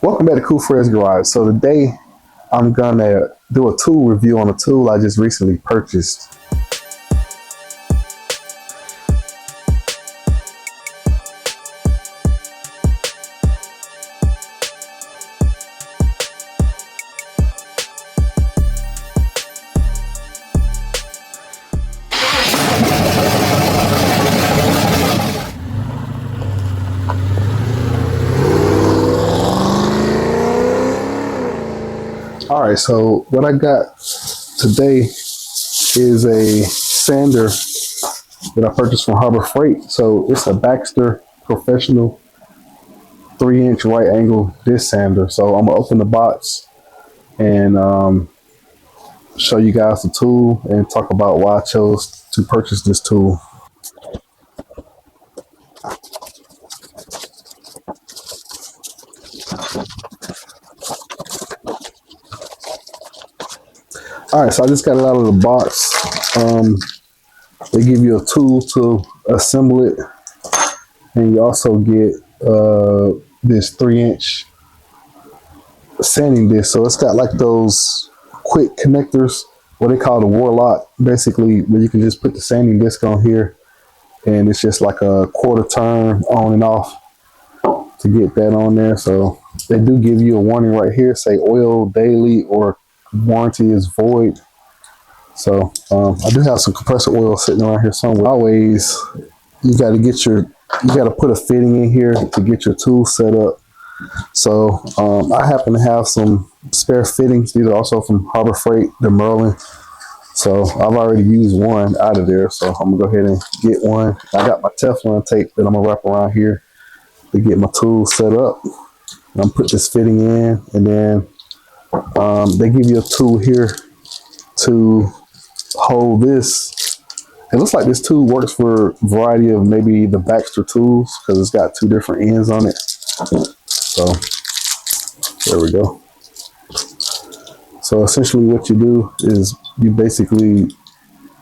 Welcome back to Cool Fred's Garage. So today I'm gonna do a tool review on a tool I just recently purchased. All right, so what I got today is a sander that I purchased from Harbor Freight. So it's a Baxter professional 3-inch right angle disc sander. So I'm gonna open the box and show you guys the tool and talk about why I chose to purchase this tool. All right, so I just got it out of the box. They give you a tool to assemble it, and you also get this 3-inch sanding disc. So it's got like those quick connectors, what they call the Warlock, basically, where you can just put the sanding disc on here, and it's just like a quarter turn on and off to get that on there. So they do give you a warning right here, say oil daily or warranty is void. So I do have some compressor oil sitting around here somewhere. Always, you got to put a fitting in here to get your tool set up. So I happen to have some spare fittings. These are also from Harbor Freight, the Merlin. So I've already used one out of there. So I'm gonna go ahead and get one. I got my Teflon tape that I'm gonna wrap around here to get my tool set up. I'm gonna put this fitting in, and then they give you a tool here to hold this. It looks like this tool works for a variety of maybe the Baxter tools because it's got 2 different ends on it. So there we go. So essentially what you do is you basically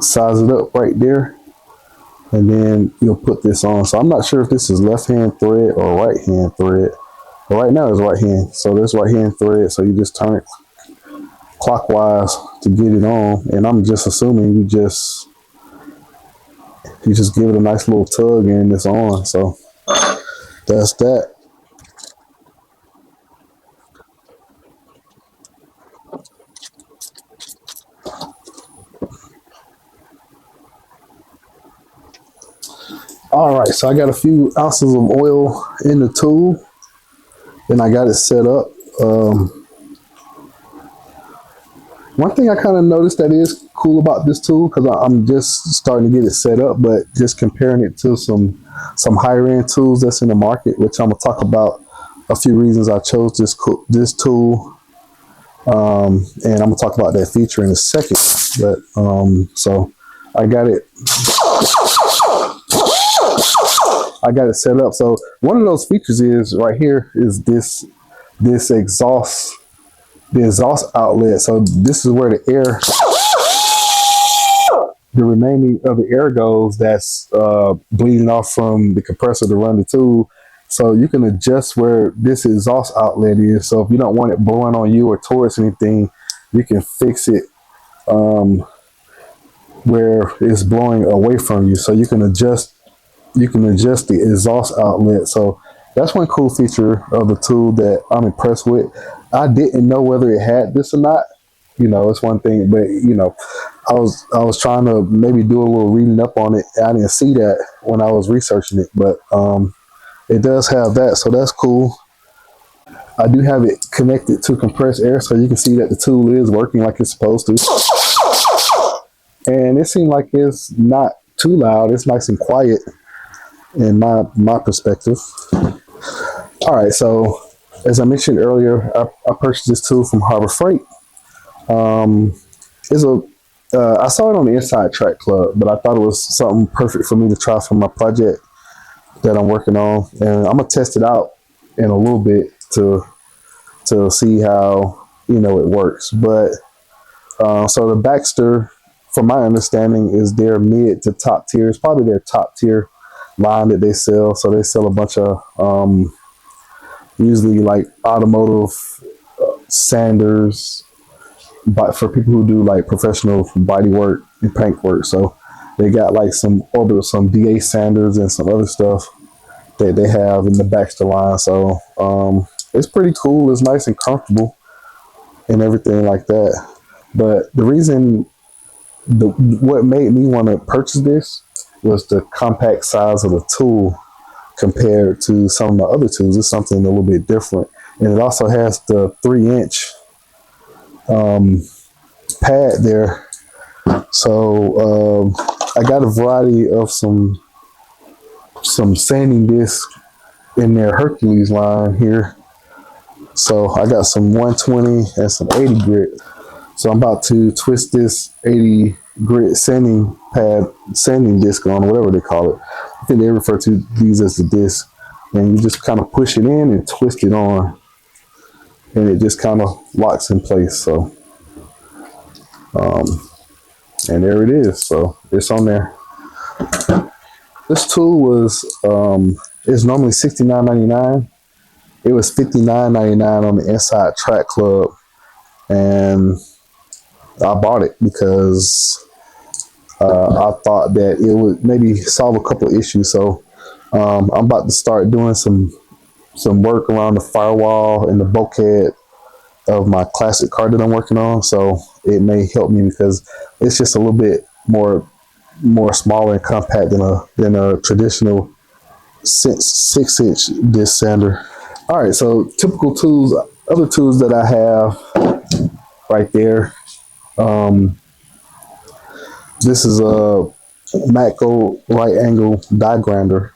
size it up right there, and then you'll put this on. So I'm not sure if this is left hand thread or right hand thread. But right now it's right hand. So there's right hand thread. So you just turn it clockwise to get it on. And I'm just assuming you just give it a nice little tug and it's on. So that's that. All right, so I got a few ounces of oil in the tool, and I got it set up. One thing I kind of noticed that is cool about this tool, because I'm just starting to get it set up, but just comparing it to some higher end tools that's in the market, which I'm gonna talk about a few reasons I chose this tool, and I'm gonna talk about that feature in a second. But so I got it set up. So one of those features is right here is this exhaust. The exhaust outlet. So this is where the remaining of the air goes that's bleeding off from the compressor to run the tool. So you can adjust where this exhaust outlet is. So if you don't want it blowing on you or towards anything, you can fix it where it's blowing away from you. So you can adjust the exhaust outlet. So that's one cool feature of the tool that I'm impressed with. I didn't know whether it had this or not. You know, it's one thing, but you know, I was trying to maybe do a little reading up on it. I didn't see that when I was researching it, but it does have that, so that's cool. I do have it connected to compressed air, so you can see that the tool is working like it's supposed to. And it seemed like it's not too loud. It's nice and quiet in my perspective. All right, so as I mentioned earlier, I purchased this tool from Harbor Freight. I saw it on the Inside Track Club, but I thought it was something perfect for me to try for my project that I'm working on, and I'm gonna test it out in a little bit to see how it works. But so the Baxter, from my understanding, is their mid to top tier. It's probably their top tier line that they sell. So they sell a bunch of usually like automotive sanders, but for people who do like professional body work and paint work. So they got like some DA sanders and some other stuff that they have in the Baxter line. So it's pretty cool. It's nice and comfortable and everything like that. But the reason, what made me want to purchase this was the compact size of the tool compared to some of my other tools. It's something a little bit different. And it also has the 3-inch pad there. So I got a variety of some sanding discs in their Hercules line here. So I got some 120 and some 80 grit. So I'm about to twist this 80 grit sanding disc on, whatever they call it. I think they refer to these as the disc. And you just kind of push it in and twist it on. And it just kind of locks in place. So, and there it is. So it's on there. This tool was, it's normally $69.99. It was $59.99 on the Inside Track Club. And I bought it because I thought that it would maybe solve a couple of issues. So I'm about to start doing some work around the firewall and the bulkhead of my classic car that I'm working on. So it may help me because it's just a little bit more smaller and compact than a traditional 6-inch disc sander. All right, so typical tools, other tools that I have right there. This is a Matco right angle die grinder.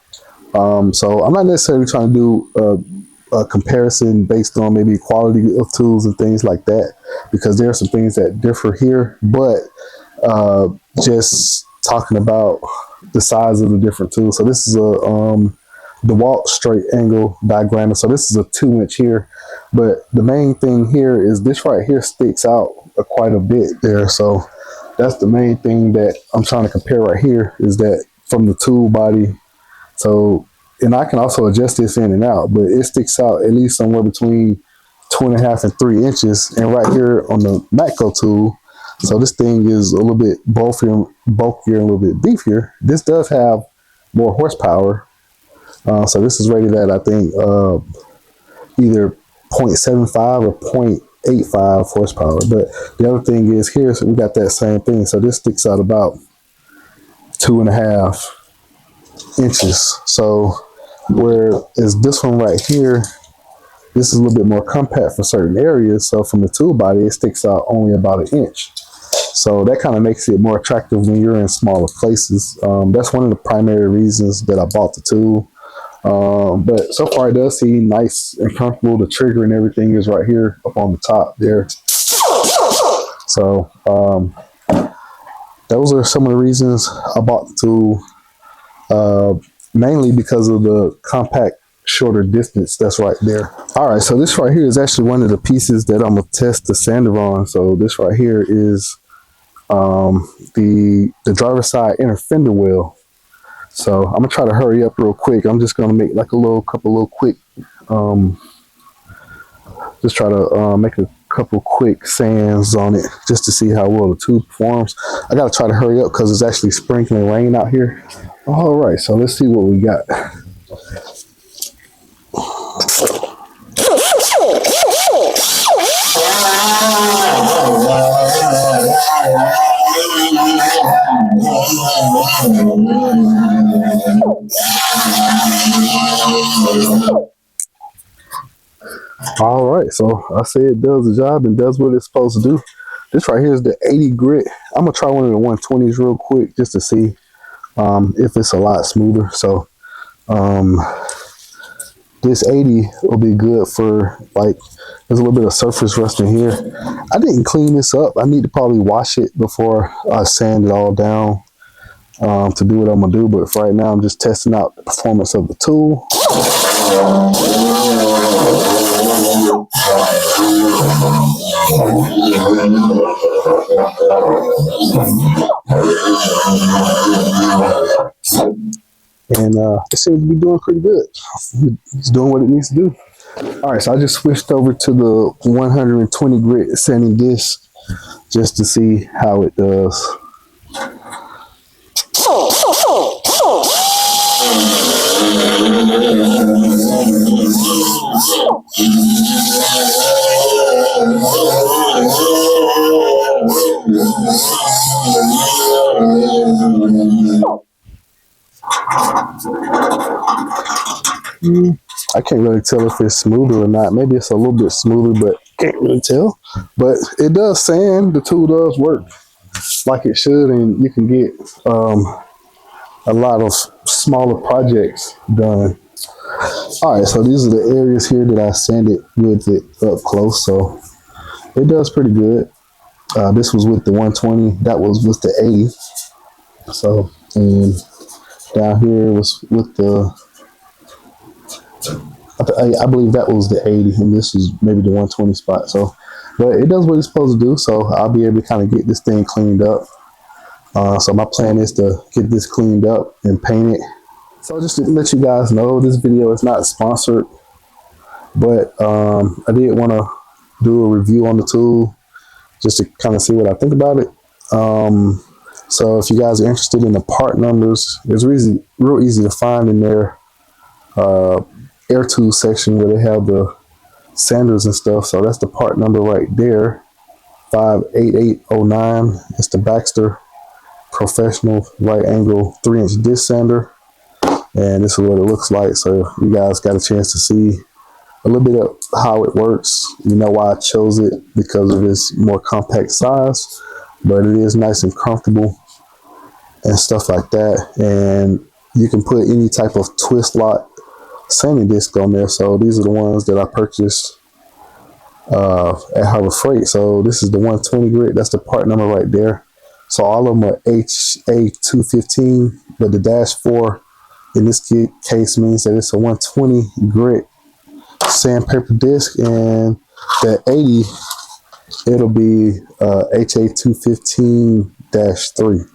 So I'm not necessarily trying to do a comparison based on maybe quality of tools and things like that, because there are some things that differ here, but just talking about the size of the different tools. So this is a DeWalt straight angle die grinder. So this is a 2-inch here, but the main thing here is this right here sticks out quite a bit there. So that's the main thing that I'm trying to compare right here, is that from the tool body. So, and I can also adjust this in and out, but it sticks out at least somewhere between 2.5 and 3 inches. And right here on the Matco tool, so this thing is a little bit bulkier and a little bit beefier. This does have more horsepower. So this is rated at, I think, either 0.75 or 0.85 horsepower. But the other thing is here, so we got that same thing. So this sticks out about 2.5 inches. So whereas this one right here, this is a little bit more compact for certain areas. So from the tool body, it sticks out only about 1 inch. So that kind of makes it more attractive when you're in smaller places. That's one of the primary reasons that I bought the tool. But so far it does seem nice and comfortable. The trigger and everything is right here up on the top there. So those are some of the reasons I bought the tool, mainly because of the compact, shorter distance that's right there. All right, so this right here is actually one of the pieces that I'm gonna test the sander on. So this right here is the driver's side inner fender well. So I'm gonna try to hurry up real quick. I'm just gonna make like a couple quick, just try to make a couple quick sands on it just to see how well the tool performs. I gotta try to hurry up because it's actually sprinkling rain out here. All right, so let's see what we got. All right, so I say it does the job and does what it's supposed to do. This right here is the 80 grit. I'm gonna try one of the 120s real quick just to see if it's a lot smoother. So this 80 will be good for, like, there's a little bit of surface rust in here. I didn't clean this up. I need to probably wash it before I sand it all down to do what I'm gonna do. But for right now, I'm just testing out the performance of the tool. And it seems to be doing pretty good. It's doing what it needs to do. All right, so I just switched over to the 120 grit sanding disc just to see how it does. I can't really tell if it's smoother or not. Maybe it's a little bit smoother, but can't really tell. But it does sand. The tool does work like it should, and you can get a lot of smaller projects done. All right, so these are the areas here that I sanded with it up close. So it does pretty good. This was with the 120. That was with the 80. So, and down here was with the, I believe that was the 80, and this is maybe the 120 spot. So, but it does what it's supposed to do. So I'll be able to kind of get this thing cleaned up. So my plan is to get this cleaned up and paint it. So just to let you guys know, this video is not sponsored, but I did want to do a review on the tool just to kind of see what I think about it. So if you guys are interested in the part numbers, it's real easy to find in their air tool section where they have the sanders and stuff. So that's the part number right there, 58809. It's the Baxter Professional Right Angle 3-inch disc sander, and this is what it looks like. So you guys got a chance to see a little bit of how it works. You know why I chose it, because of its more compact size, but it is nice and comfortable and stuff like that. And you can put any type of twist lock sanding disc on there. So these are the ones that I purchased at Harbor Freight. So this is the 120 grit. That's the part number right there. So all of them are HA215, but the -4 in this case means that it's a 120 grit sandpaper disc, and the 80, it'll be HA215-3.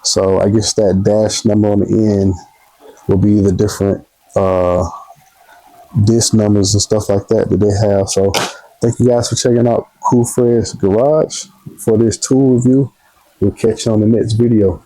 So I guess that dash number on the end will be the different disc numbers and stuff like that they have. So thank you guys for checking out Cool Fred's Garage for this tool review. We'll catch you on the next video.